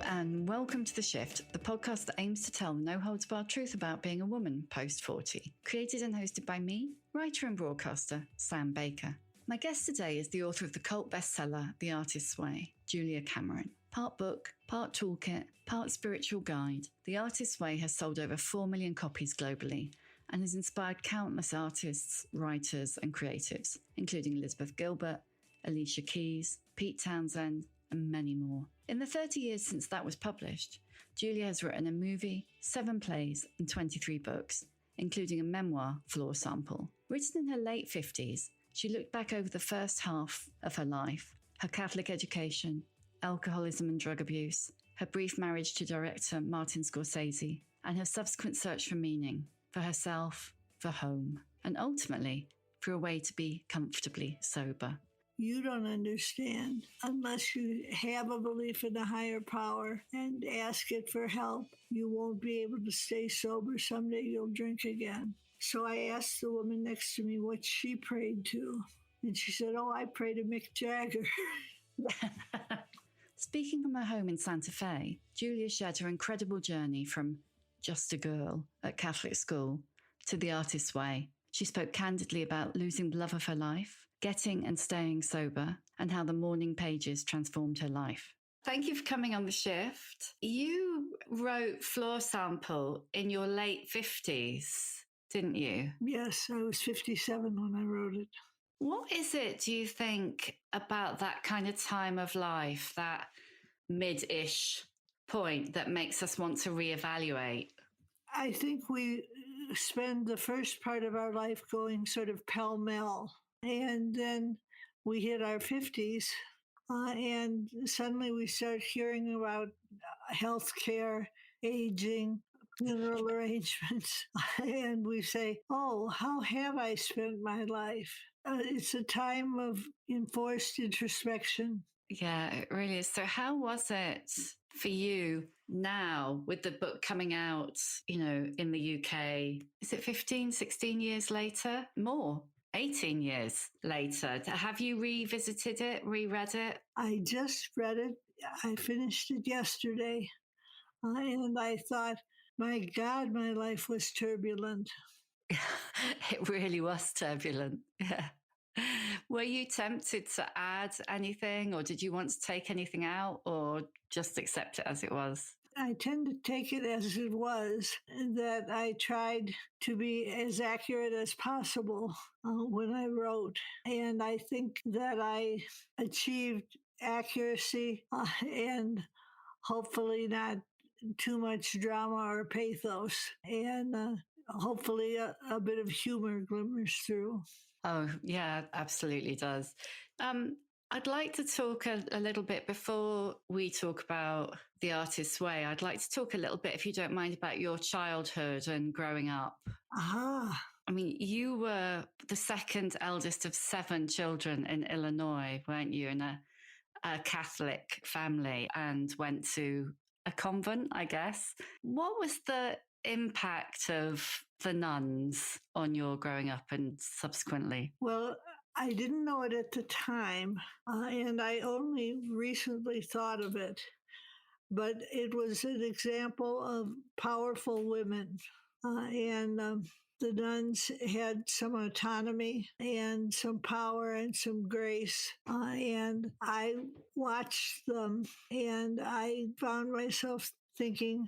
and welcome to The Shift, the podcast that aims to tell the no-holds-barred truth about being a woman post-40. Created and hosted by me, writer and broadcaster, Sam Baker. My guest today is the author of the cult bestseller, The Artist's Way, Julia Cameron. Part book, part toolkit, part spiritual guide, The Artist's Way has sold over 4 million copies globally and has inspired countless artists, writers and creatives, including Elizabeth Gilbert, Alicia Keyes, Pete Townshend, and many more. In the 30 years since that was published, Julia has written a movie, 7 plays, and 23 books, including a memoir, Floor Sample. Written in her late 50s, she looked back over the first half of her life, her Catholic education, alcoholism and drug abuse, her brief marriage to director Martin Scorsese, and her subsequent search for meaning, for herself, for home, and ultimately for a way to be comfortably sober. You don't understand unless you have a belief in a higher power and ask it for help. You won't be able to stay sober. Someday you'll drink again. So I asked the woman next to me what she prayed to. And she said, I pray to Mick Jagger. Speaking from her home in Santa Fe, Julia shared her incredible journey from just a girl at Catholic school to The Artist's Way. She spoke candidly about losing the love of her life, getting and staying sober, and how the morning pages transformed her life. Thank you for coming on The Shift. You wrote Floor Sample in your late 50s, didn't you? Yes, I was 57 when I wrote it. What is it, do you think, about that kind of time of life, that mid-ish point that makes us want to reevaluate? I think we spend the first part of our life going sort of pell-mell. And then we hit our 50s, and suddenly we start hearing about healthcare, aging, funeral arrangements. And we say, how have I spent my life? It's a time of enforced introspection. Yeah, it really is. So how was it for you now with the book coming out, in the UK? Is it 15, 16 years later? More. 18 years later. Have you revisited it, reread it? I just read it. I finished it yesterday. And I thought, my God, my life was turbulent. It really was turbulent. Yeah. Were you tempted to add anything, or did you want to take anything out, or just accept it as it was? I tend to take it as it was, that I tried to be as accurate as possible when I wrote. And I think that I achieved accuracy and hopefully not too much drama or pathos. And hopefully a bit of humor glimmers through. Oh, yeah, absolutely does. I'd like to talk a little bit before we talk about The Artist's Way. I'd like to talk a little bit, if you don't mind, about your childhood and growing up. Aha. I mean, you were the second eldest of 7 children in Illinois, weren't you, in a Catholic family, and went to a convent, I guess. What was the impact of the nuns on your growing up and subsequently? Well, I didn't know it at the time, and I only recently thought of it. But it was an example of powerful women, and the nuns had some autonomy and some power and some grace. And I watched them, and I found myself thinking,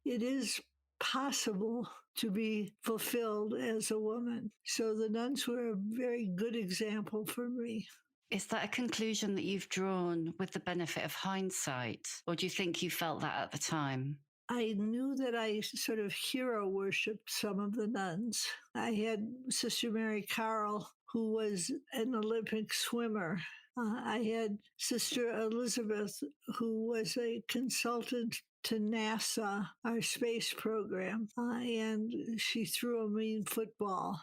it is possible to be fulfilled as a woman. So the nuns were a very good example for me. Is that a conclusion that you've drawn with the benefit of hindsight, or do you think you felt that at the time? I knew that I sort of hero worshipped some of the nuns. I had Sister Mary Carroll, who was an Olympic swimmer. I had Sister Elizabeth, who was a consultant to NASA, our space program, and she threw a mean football.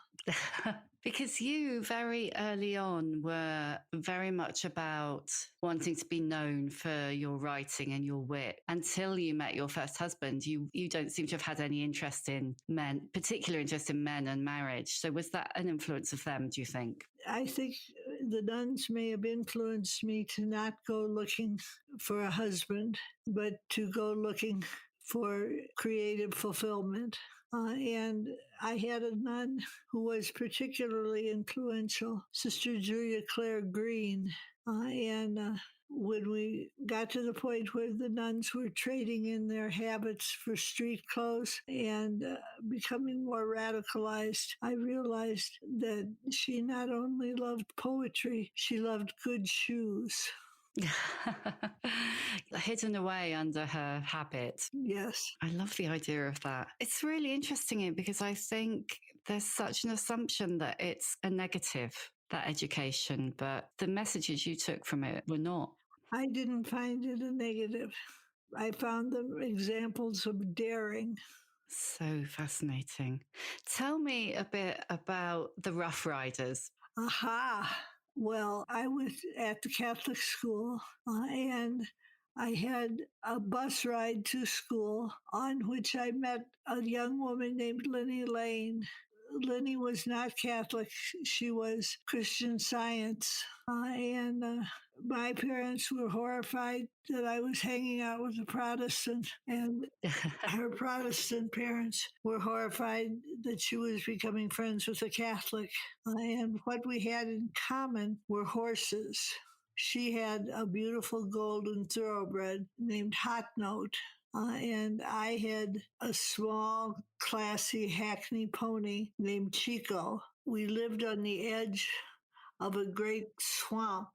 Because you very early on were very much about wanting to be known for your writing and your wit. Until you met your first husband, you don't seem to have had any interest in men, particular interest in men and marriage. So was that an influence of them, do you think? I think the nuns may have influenced me to not go looking for a husband, but to go looking for creative fulfillment. And I had a nun who was particularly influential, Sister Julia Clare Green. And when we got to the point where the nuns were trading in their habits for street clothes and becoming more radicalized, I realized that she not only loved poetry, she loved good shoes. Hidden away under her habit. Yes. I love the idea of that. It's really interesting because I think there's such an assumption that it's a negative, that education, but the messages you took from it were not. I didn't find it a negative. I found them examples of daring. So fascinating. Tell me a bit about the Rough Riders. Aha. Well, I was at the Catholic school and I had a bus ride to school on which I met a young woman named Lenny Lane. Lenny was not Catholic. She was Christian Science. And my parents were horrified that I was hanging out with a Protestant, and her Protestant parents were horrified that she was becoming friends with a Catholic. And what we had in common were horses. She had a beautiful golden thoroughbred named Hot Note. And I had a small, classy Hackney pony named Chico. We lived on the edge of a great swamp,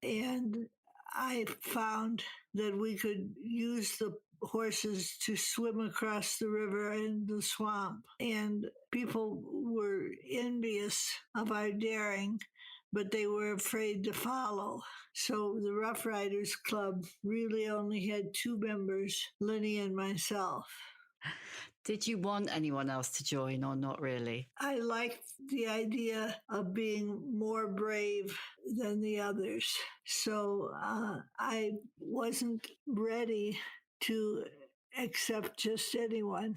and I found that we could use the horses to swim across the river and the swamp. And people were envious of our daring, but they were afraid to follow. So the Rough Riders Club really only had 2 members, Lenny and myself. Did you want anyone else to join or not really? I liked the idea of being more brave than the others. So I wasn't ready to accept just anyone.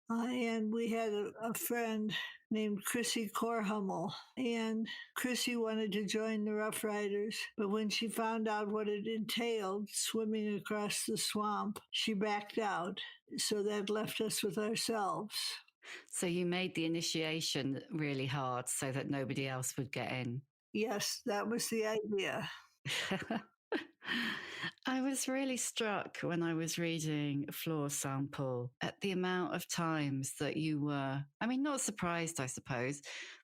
And we had a friend named Chrissy Korhummel. And Chrissy wanted to join the Rough Riders, but when she found out what it entailed, swimming across the swamp, she backed out. So that left us with ourselves. So you made the initiation really hard so that nobody else would get in. Yes, that was the idea. I was really struck when I was reading Floor Sample at the amount of times that you were, I mean, not surprised, I suppose,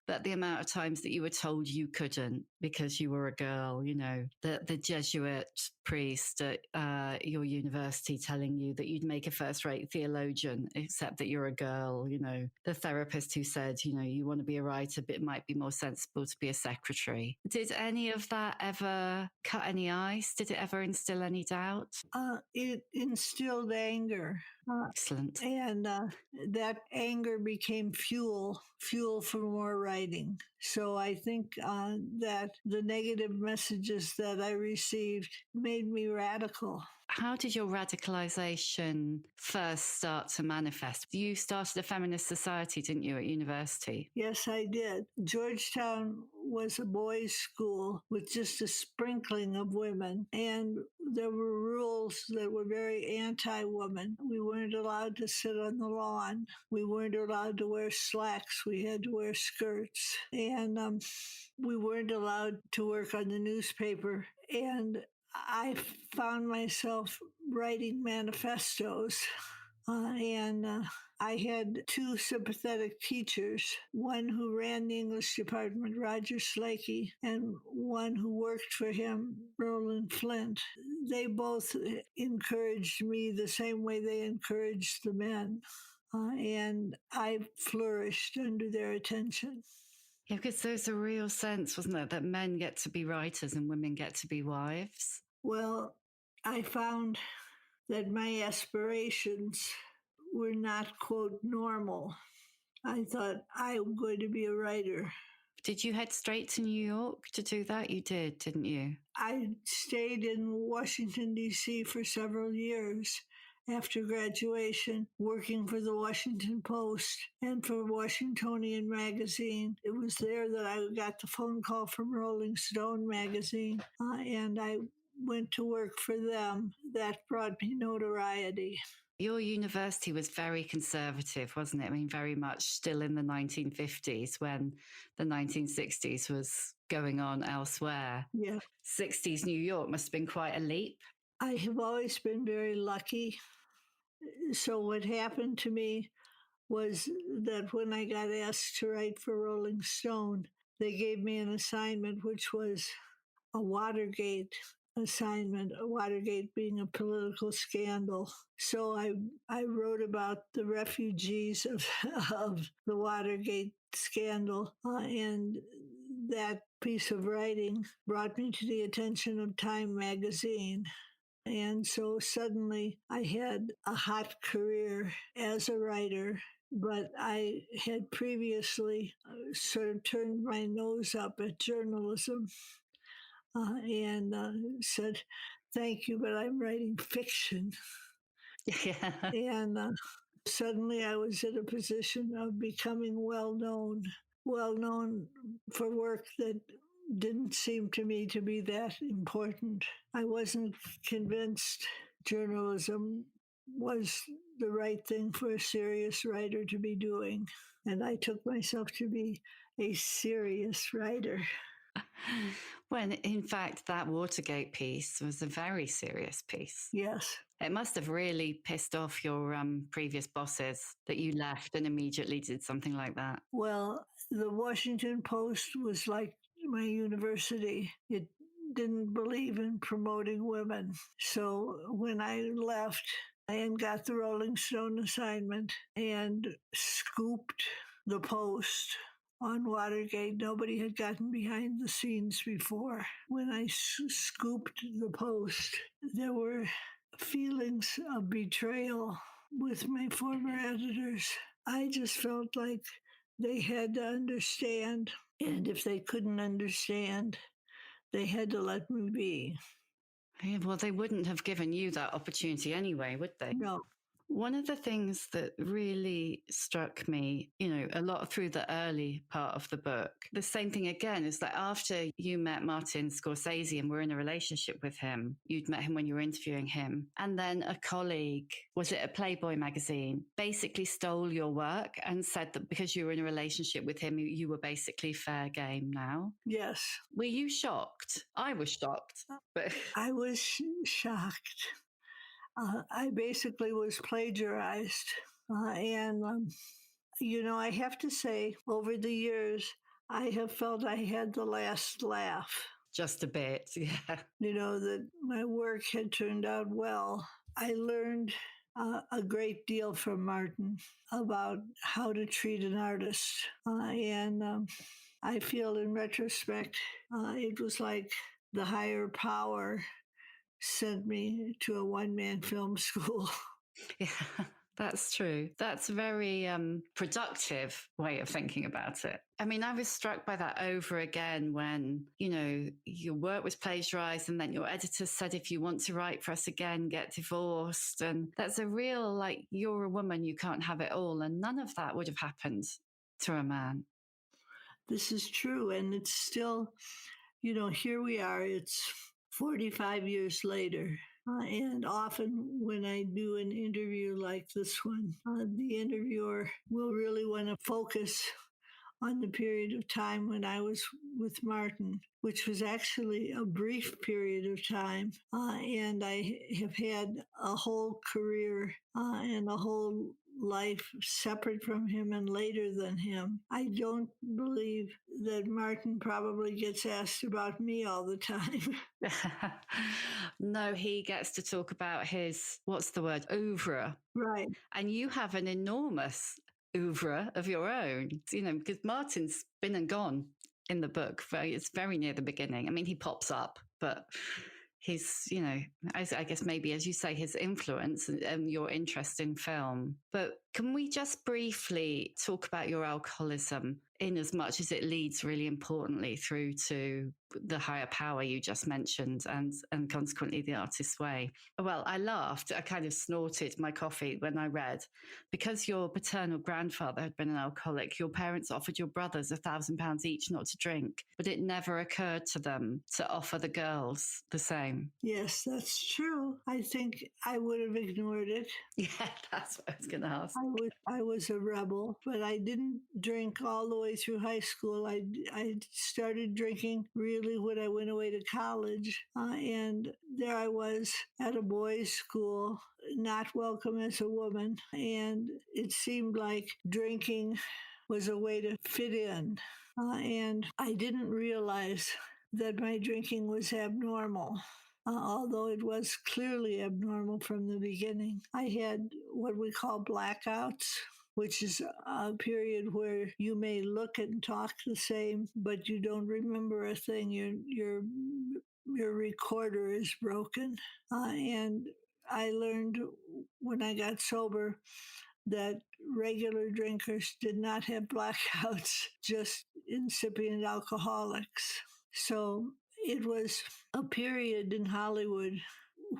but the amount of times that you were told you couldn't because you were a girl, you know, the Jesuit priest at your university telling you that you'd make a first-rate theologian, except that you're a girl, you know, the therapist who said, you know, you want to be a writer, but it might be more sensible to be a secretary. Did any of that ever cut any ice? Did it ever instill any doubt? It instilled anger. Excellent. And that anger became fuel for more writing. So I think that the negative messages that I received made me radical. How did your radicalization first start to manifest? You started a feminist society, didn't you, at university? Yes, I did. Georgetown was a boys' school with just a sprinkling of women, and there were rules that were very anti-woman. We weren't allowed to sit on the lawn. We weren't allowed to wear slacks. We had to wear skirts. And we weren't allowed to work on the newspaper. And I found myself writing manifestos, and I had 2 sympathetic teachers, one who ran the English department, Roger Slakey, and one who worked for him, Roland Flint. They both encouraged me the same way they encouraged the men, and I flourished under their attention. Yeah, because there's a real sense, wasn't there, that men get to be writers and women get to be wives? Well, I found that my aspirations were not, quote, normal. I thought, I'm going to be a writer. Did you head straight to New York to do that? You did, didn't you? I stayed in Washington, D.C. for several years after graduation, working for the Washington Post and for Washingtonian magazine. It was there that I got the phone call from Rolling Stone magazine, and I went to work for them. That brought me notoriety. Your university was very conservative, wasn't it? I mean, very much still in the 1950s when the 1960s was going on elsewhere. Yeah. 60s New York must have been quite a leap. I have always been very lucky. So what happened to me was that when I got asked to write for Rolling Stone, they gave me an assignment which was a Watergate assignment, Watergate being a political scandal. So I wrote about the refugees of the Watergate scandal, and that piece of writing brought me to the attention of Time magazine. And so suddenly I had a hot career as a writer, but I had previously sort of turned my nose up at journalism and said, thank you, but I'm writing fiction. Yeah. And suddenly I was in a position of becoming well known for work that didn't seem to me to be that important. I wasn't convinced journalism was the right thing for a serious writer to be doing. And I took myself to be a serious writer. When in fact, that Watergate piece was a very serious piece. Yes. It must have really pissed off your previous bosses that you left and immediately did something like that. Well, the Washington Post was like my university. It didn't believe in promoting women. So when I left and got the Rolling Stone assignment and scooped the Post on Watergate, nobody had gotten behind the scenes before. When I scooped the Post, there were feelings of betrayal with my former editors. I just felt like they had to understand, and if they couldn't understand, they had to let me be. Yeah, well, they wouldn't have given you that opportunity anyway, would they? No. One of the things that really struck me, a lot through the early part of the book, the same thing again is that after you met Martin Scorsese and were in a relationship with him, you'd met him when you were interviewing him. And then a colleague, was it a Playboy magazine, basically stole your work and said that because you were in a relationship with him, you were basically fair game now. Yes. Were you shocked? I was shocked. But I was shocked. I basically was plagiarized. And I have to say, over the years, I have felt I had the last laugh. Just a bit, yeah. That my work had turned out well. I learned a great deal from Martin about how to treat an artist. And I feel in retrospect, it was like the higher power sent me to a one-man film school. Yeah, that's true. That's a very productive way of thinking about it. I mean, I was struck by that over again when, your work was plagiarized and then your editor said, if you want to write for us again, get divorced. And that's a real, you're a woman, you can't have it all. And none of that would have happened to a man. This is true. And it's still, here we are. It's 45 years later. And often when I do an interview like this one, the interviewer will really want to focus on the period of time when I was with Martin, which was actually a brief period of time. And I have had a whole career and a whole life separate from him and later than him. I don't believe that Martin probably gets asked about me all the time. No, he gets to talk about his, what's the word, oeuvre. Right. And you have an enormous oeuvre of your own, because Martin's been and gone in the book. It's very near the beginning. I mean, he pops up, but his, I guess maybe, as you say, his influence and your interest in film. But Can we just briefly talk about your alcoholism, in as much as it leads really importantly through to the higher power you just mentioned, and consequently the artist's way? Well, I laughed. I kind of snorted my coffee when I read, because your paternal grandfather had been an alcoholic, your parents offered your brothers £1,000 each not to drink, but it never occurred to them to offer the girls the same. Yes, that's true. I think I would have ignored it. Yeah, that's what I was going to ask. I was a rebel, but I didn't drink all the way through high school. I started drinking really when I went away to college, and there I was at a boys' school, not welcome as a woman, and it seemed like drinking was a way to fit in, and I didn't realize that my drinking was abnormal. Although it was clearly abnormal from the beginning. I had what we call blackouts, which is a period where you may look and talk the same, but you don't remember a thing. Your recorder is broken. And I learned when I got sober that regular drinkers did not have blackouts, just incipient alcoholics. So it was a period in Hollywood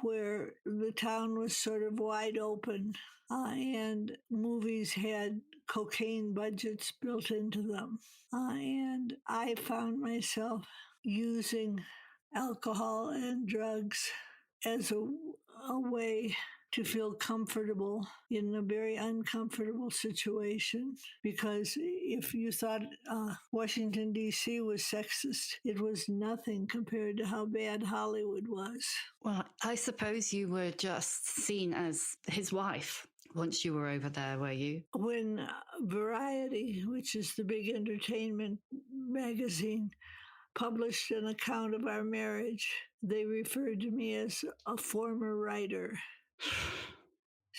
where the town was sort of wide open, and movies had cocaine budgets built into them. And I found myself using alcohol and drugs as a way to feel comfortable in a very uncomfortable situation. Because if you thought Washington, D.C. was sexist, it was nothing compared to how bad Hollywood was. Well, I suppose you were just seen as his wife once you were over there, were you? When Variety, which is the big entertainment magazine, published an account of our marriage, they referred to me as a former writer.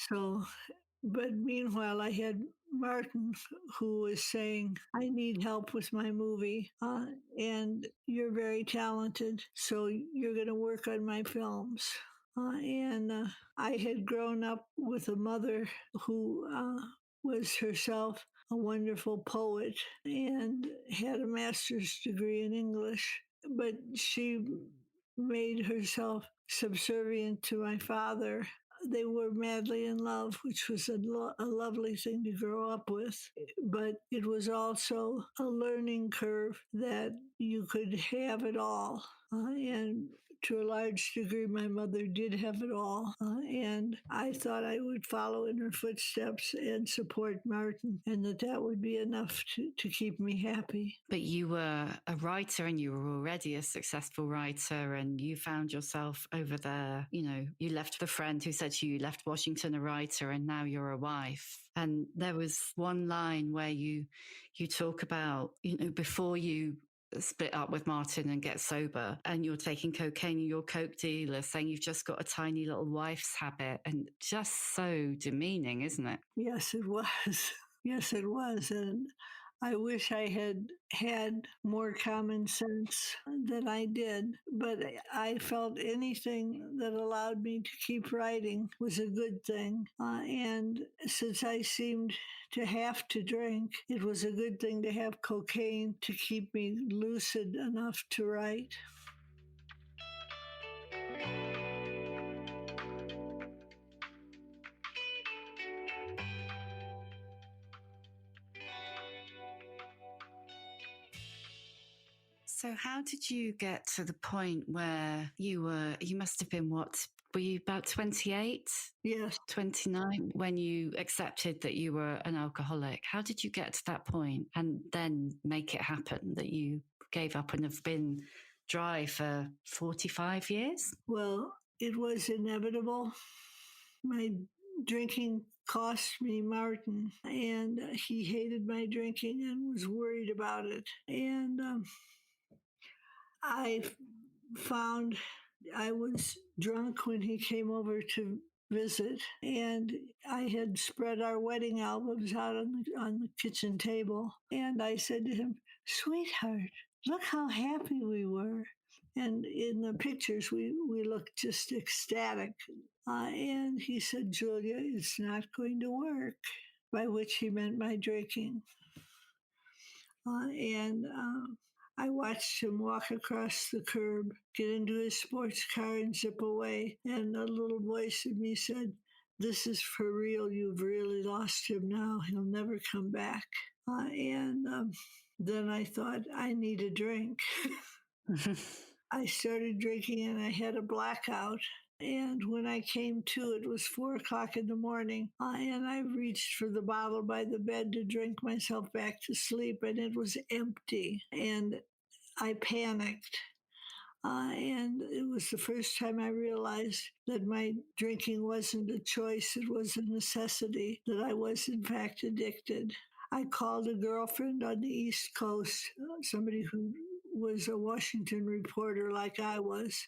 So, but meanwhile, I had Martin, who was saying, I need help with my movie, and you're very talented, so you're going to work on my films. And I had grown up with a mother who was herself a wonderful poet and had a master's degree in English, but she made herself subservient to my father. They were madly in love, which was a lovely thing to grow up with. But it was also a learning curve that you could have it all. And to a large degree, my mother did have it all. And I thought I would follow in her footsteps and support Martin, and that would be enough to keep me happy. But you were a writer, and you were already a successful writer, and you found yourself over there. You know, you left the friend who said to you, left Washington a writer, and now you're a wife. And there was one line where you talk about, before you split up with Martin and get sober, and you're taking cocaine, and your coke dealer saying you've just got a tiny little wife's habit, and just so demeaning, isn't it? Yes, it was. Yes, it was. And I wish I had more common sense than I did, but I felt anything that allowed me to keep writing was a good thing. And since I seemed to have to drink, it was a good thing to have cocaine to keep me lucid enough to write. So how did you get to the point where you must have been were you about 28? Yes. 29 when you accepted that you were an alcoholic? How did you get to that point and then make it happen that you gave up and have been dry for 45 years? Well, it was inevitable. My drinking cost me Martin, and he hated my drinking and was worried about it. And I found I was drunk when he came over to visit, and I had spread our wedding albums out on the kitchen table. And I said to him, "Sweetheart, look how happy we were." And in the pictures, we looked just ecstatic. And he said, "Julia, it's not going to work." by which he meant my drinking. And I watched him walk across the curb, get into his sports car, and zip away. And a little voice in me said, "This is for real. You've really lost him now. He'll never come back." And then I thought, I need a drink. I started drinking and I had a blackout. And when I came to, it was 4 o'clock in the morning. And I reached for the bottle by the bed to drink myself back to sleep, and it was empty. And I panicked. And it was the first time I realized that my drinking wasn't a choice, it was a necessity, that I was, in fact, addicted. I called a girlfriend on the East Coast, somebody who was a Washington reporter like I was.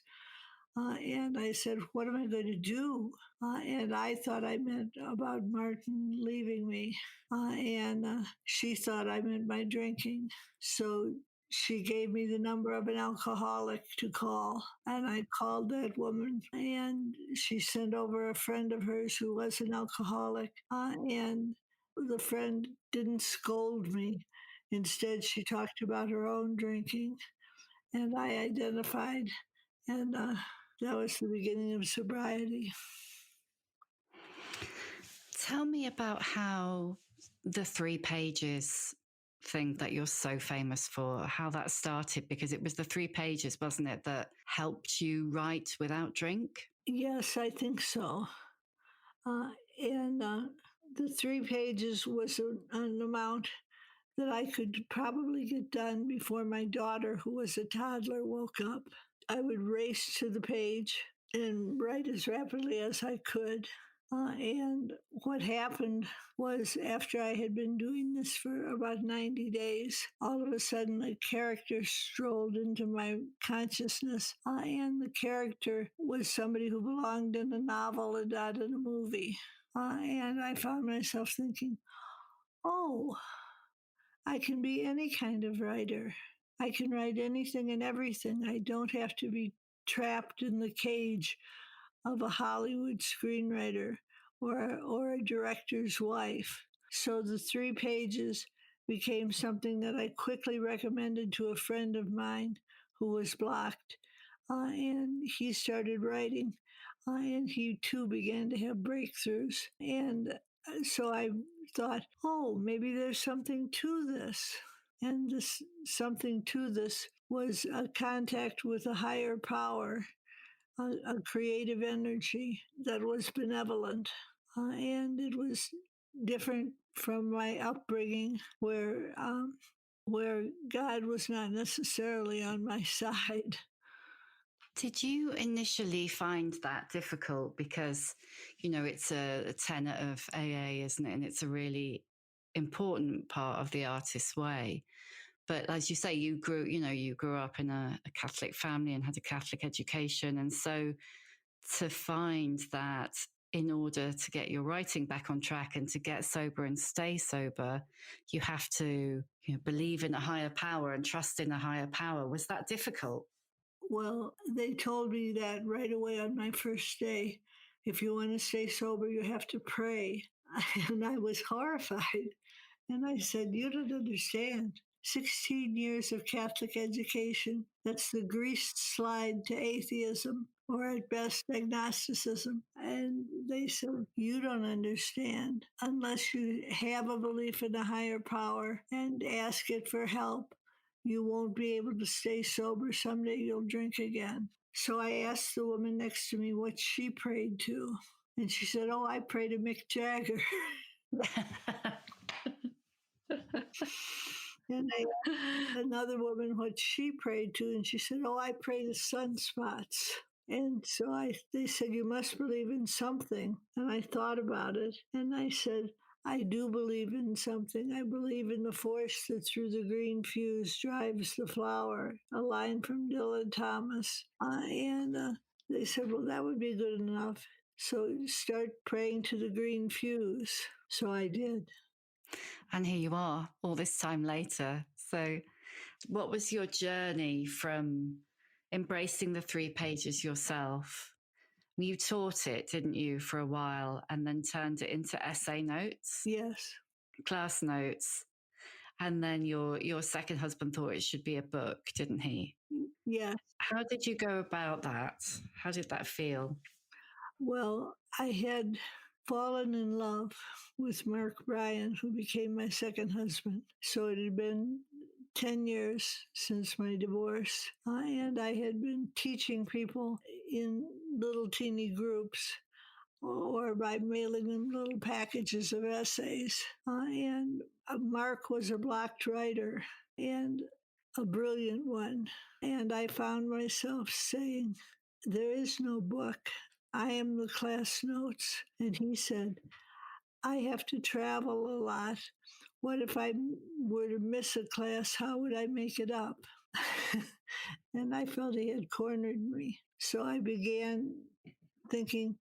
And I said, "What am I going to do?" And I thought I meant about Martin leaving me. And she thought I meant my drinking. So she gave me the number of an alcoholic to call. And I called that woman, and she sent over a friend of hers who was an alcoholic. And the friend didn't scold me. Instead, she talked about her own drinking. And I identified. And that was the beginning of sobriety. Tell me about how the 3 pages thing that you're so famous for, how that started, because it was the 3 pages, wasn't it, that helped you write without drink? Yes, I think so. And the 3 pages was an amount that I could probably get done before my daughter, who was a toddler, woke up. I would race to the page and write as rapidly as I could. And what happened was, after I had been doing this for about 90 days, all of a sudden a character strolled into my consciousness. And the character was somebody who belonged in a novel and not in a movie. And I found myself thinking, oh, I can be any kind of writer. I can write anything and everything. I don't have to be trapped in the cage of a Hollywood screenwriter or a director's wife. So the 3 pages became something that I quickly recommended to a friend of mine who was blocked. And he started writing. And he too began to have breakthroughs. And so I thought, oh, maybe there's something to this. And this something to this was a contact with a higher power, a creative energy that was benevolent. And it was different from my upbringing, where God was not necessarily on my side. Did you initially find that difficult? Because, it's a tenet of AA, isn't it? And it's a really important part of the artist's way. But as you say, you grew up in a Catholic family and had a Catholic education. And so to find that in order to get your writing back on track and to get sober and stay sober, you have to believe in a higher power and trust in a higher power. Was that difficult? Well, they told me that right away on my first day. If you want to stay sober, you have to pray. And I was horrified. And I said, "You don't understand. 16 years of Catholic education, that's the greased slide to atheism, or at best agnosticism." And they said, "You don't understand. Unless you have a belief in a higher power and ask it for help, you won't be able to stay sober. Someday you'll drink again." So I asked the woman next to me what she prayed to. And she said, "Oh, I pray to Mick Jagger." And I asked another woman what she prayed to, and she said, "Oh, I pray to sunspots." And so they said, "You must believe in something." And I thought about it, and I said, "I do believe in something. I believe in the force that through the green fuse drives the flower," a line from Dylan Thomas. And they said, "Well, that would be good enough. So start praying to the green fuse." So I did. And here you are all this time later. So what was your journey from embracing the 3 pages yourself You taught it, didn't you, for a while, and then turned it into essay notes, Yes. class notes. And then your second husband thought it should be a book, didn't he? Yes. How did you go about that? How did that feel? Well, I had fallen in love with Mark Bryan, who became my second husband. So it had been 10 years since my divorce, and I had been teaching people in little teeny groups or by mailing them little packages of essays. And Mark was a blocked writer and a brilliant one. And I found myself saying, "There is no book. I am the class notes." And he said, "I have to travel a lot. What if I were to miss a class? How would I make it up?" And I felt he had cornered me. So I began thinking,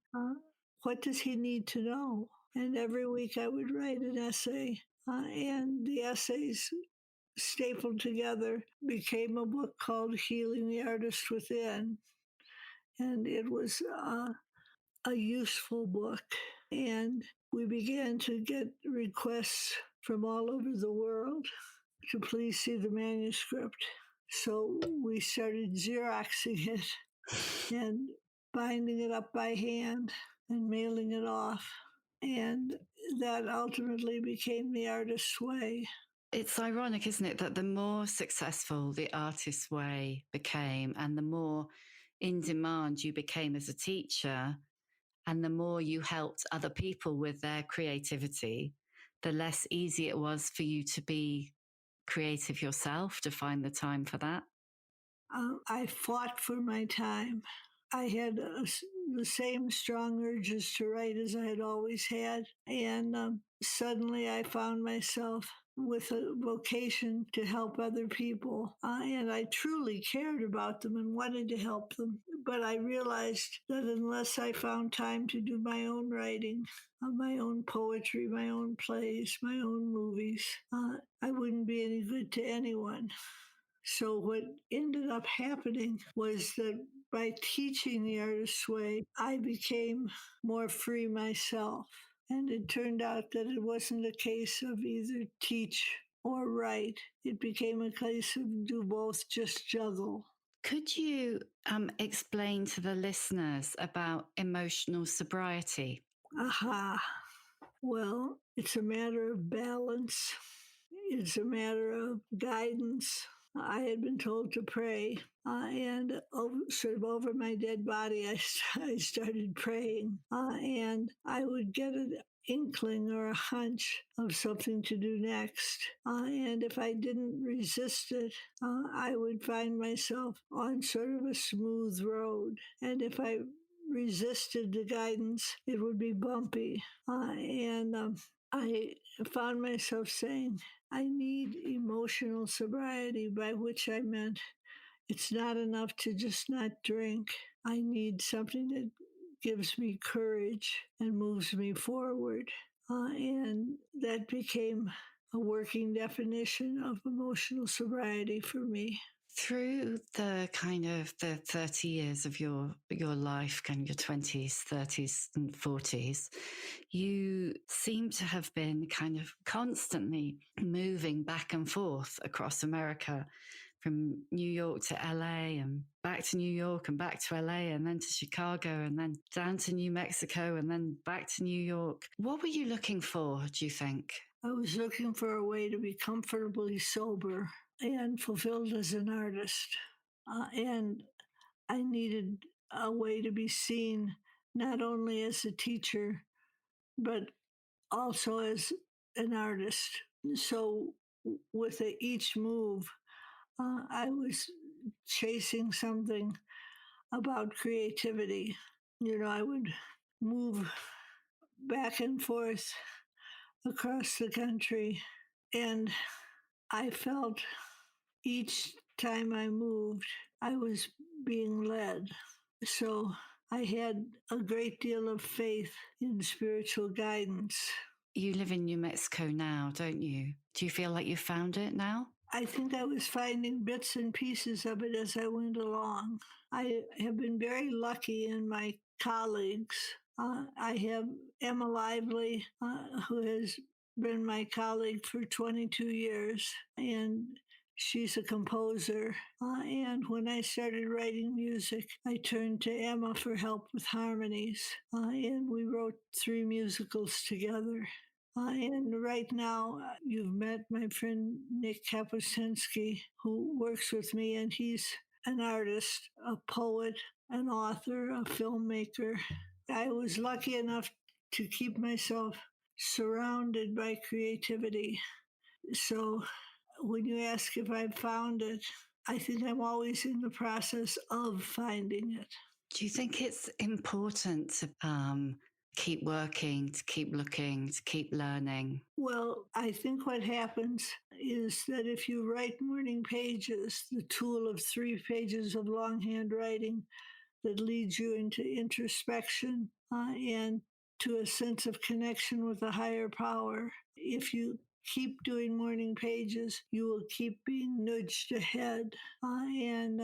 what does he need to know? And every week I would write an essay, and the essays stapled together became a book called Healing the Artist Within. And it was a useful book. And we began to get requests from all over the world to please see the manuscript. So we started Xeroxing it and binding it up by hand and mailing it off. And that ultimately became The Artist's Way. It's ironic, isn't it, that the more successful The Artist's Way became and the more in demand you became as a teacher and the more you helped other people with their creativity, the less easy it was for you to be creative yourself, to find the time for that. I fought for my time. I had the same strong urges to write as I had always had. And suddenly I found myself with a vocation to help other people. And I truly cared about them and wanted to help them. But I realized that unless I found time to do my own writing, my own poetry, my own plays, my own movies, I wouldn't be any good to anyone. So what ended up happening was that by teaching The Artist's Way, I became more free myself. And it turned out that it wasn't a case of either teach or write. It became a case of do both, just juggle. Could you explain to the listeners about emotional sobriety? Aha. Well, it's a matter of balance. It's a matter of guidance. I had been told to pray, and sort of over my dead body, I started praying, and I would get an inkling or a hunch of something to do next. And if I didn't resist it, I would find myself on sort of a smooth road. And if I resisted the guidance, it would be bumpy. I found myself saying, I need emotional sobriety, by which I meant it's not enough to just not drink. I need something that gives me courage and moves me forward. And that became a working definition of emotional sobriety for me. Through the kind of the 30 years of your life, kind of your 20s, 30s and 40s, you seem to have been kind of constantly moving back and forth across America, from New York to LA and back to New York and back to LA and then to Chicago and then down to New Mexico and then back to New York. What were you looking for, do you think? I was looking for a way to be comfortably sober and fulfilled as an artist. And I needed a way to be seen not only as a teacher, but also as an artist. So with each move, I was chasing something about creativity. I would move back and forth across the country, and I felt each time I moved, I was being led. So I had a great deal of faith in spiritual guidance. You live in New Mexico now, don't you? Do you feel like you found it now? I think I was finding bits and pieces of it as I went along. I have been very lucky in my colleagues. I have Emma Lively, who has been my colleague for 22 years, and she's a composer. And when I started writing music, I turned to Emma for help with harmonies, and we wrote 3 musicals together. And right now, you've met my friend Nick Kapuscinski, who works with me, and he's an artist, a poet, an author, a filmmaker. I was lucky enough to keep myself surrounded by creativity. So when you ask if I've found it, I think I'm always in the process of finding it. Do you think it's important to keep working, to keep looking, to keep learning? Well, I think what happens is that if you write morning pages, the tool of 3 pages of longhand writing that leads you into introspection and to a sense of connection with a higher power, if you keep doing morning pages, you will keep being nudged ahead and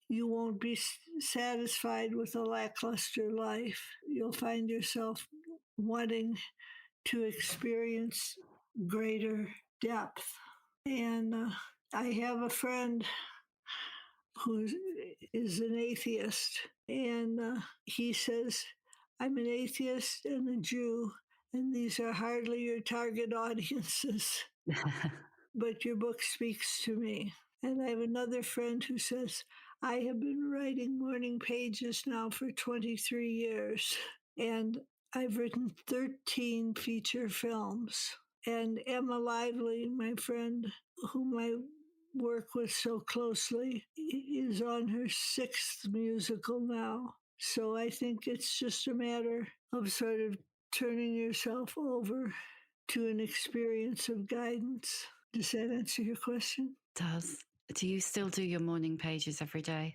you won't be satisfied with a lackluster life. You'll find yourself wanting to experience greater depth. And I have a friend who is an atheist, and he says, I'm an atheist and a Jew, and these are hardly your target audiences, but your book speaks to me. And I have another friend who says, I have been writing morning pages now for 23 years, and I've written 13 feature films. And Emma Lively, my friend, whom I work with so closely, is on her 6th musical now. So I think it's just a matter of sort of turning yourself over to an experience of guidance. Does that answer your question? It does. Do you still do your morning pages every day?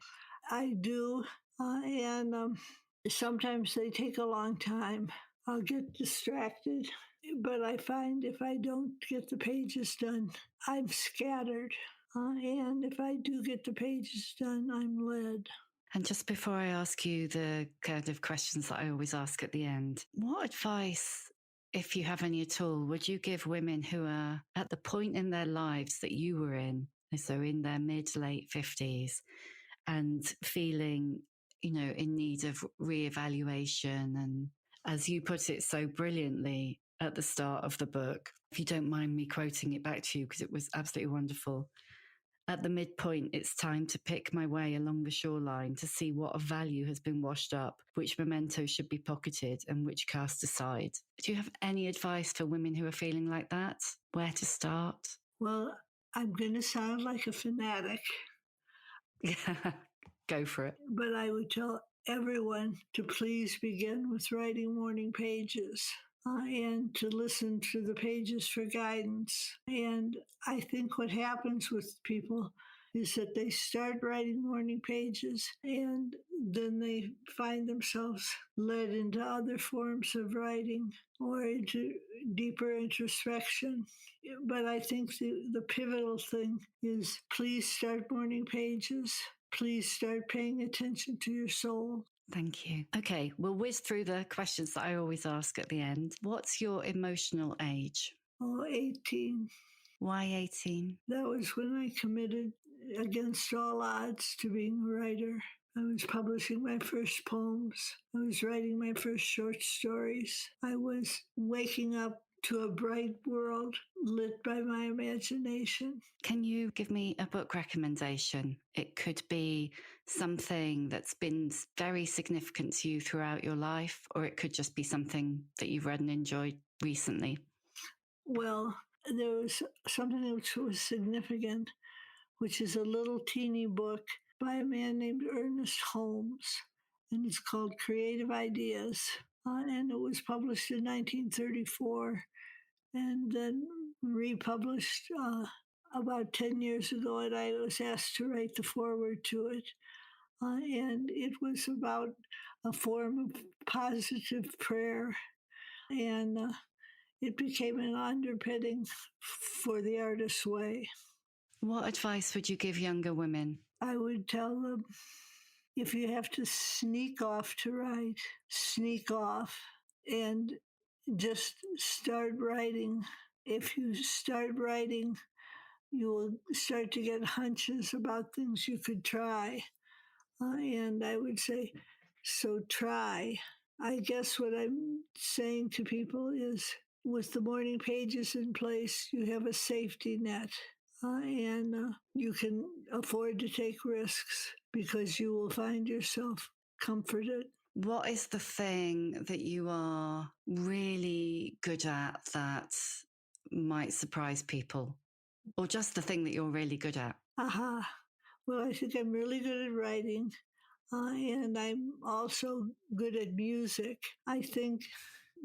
I do. And sometimes they take a long time. I'll get distracted. But I find if I don't get the pages done, I'm scattered. And if I do get the pages done, I'm led. And just before I ask you the kind of questions that I always ask at the end, what advice, if you have any at all, would you give women who are at the point in their lives that you were in, so in their mid, late 50s, and feeling, in need of reevaluation? And as you put it so brilliantly at the start of the book, if you don't mind me quoting it back to you, because it was absolutely wonderful. At the midpoint, it's time to pick my way along the shoreline to see what of value has been washed up, which mementos should be pocketed and which cast aside. Do you have any advice for women who are feeling like that? Where to start? Well, I'm going to sound like a fanatic. Go for it. But I would tell everyone to please begin with writing morning pages. And to listen to the pages for guidance. And I think what happens with people is that they start writing morning pages and then they find themselves led into other forms of writing or into deeper introspection. But I think the pivotal thing is please start morning pages. Please start paying attention to your soul. Thank you. Okay, we'll whiz through the questions that I always ask at the end. What's your emotional age? 18. Why 18? That was when I committed against all odds to being a writer. I was publishing my first poems. I was writing my first short stories. I was waking up to a bright world lit by my imagination. Can you give me a book recommendation? It could be something that's been very significant to you throughout your life, or it could just be something that you've read and enjoyed recently. Well, there was something which was significant, which is a little teeny book by a man named Ernest Holmes, and it's called Creative Ideas. And it was published in 1934 and then republished about 10 years ago, and I was asked to write the foreword to it. And it was about a form of positive prayer, and it became an underpinning for the artist's way. What advice would you give younger women? I would tell them if you have to sneak off to write, sneak off and just start writing. If you start writing, you will start to get hunches about things you could try. And I would say, so try. I guess what I'm saying to people is with the morning pages in place, you have a safety net. And you can afford to take risks because you will find yourself comforted. What is the thing that you are really good at that might surprise people? Or just the thing that you're really good at? Aha. Well, I think I'm really good at writing. And I'm also good at music. I think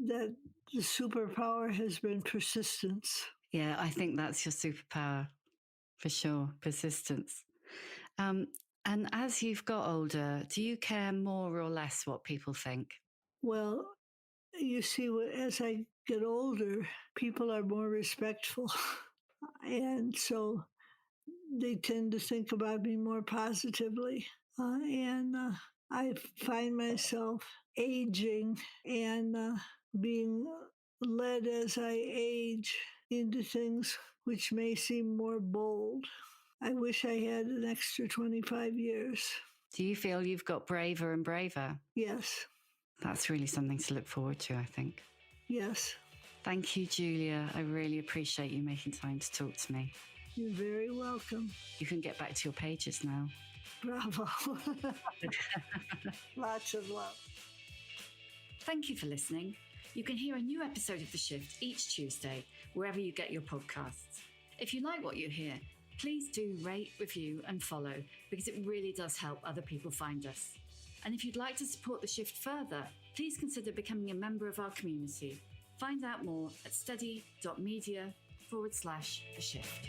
that the superpower has been persistence. Yeah, I think that's your superpower for sure, persistence. And as you've got older, do you care more or less what people think? Well, you see, as I get older, people are more respectful. And so they tend to think about me more positively. And I find myself aging and being led as I age into things which may seem more bold. I wish I had an extra 25 years. Do you feel you've got braver and braver? Yes. That's really something to look forward to, I think. Yes. Thank you, Julia. I really appreciate you making time to talk to me. You're very welcome. You can get back to your pages now. Bravo. Lots of love. Thank you for listening. You can hear a new episode of The Shift each Tuesday, wherever you get your podcasts. If you like what you hear, please do rate, review, and follow, because it really does help other people find us. And if you'd like to support The Shift further, please consider becoming a member of our community. Find out more at steady.media/The Shift.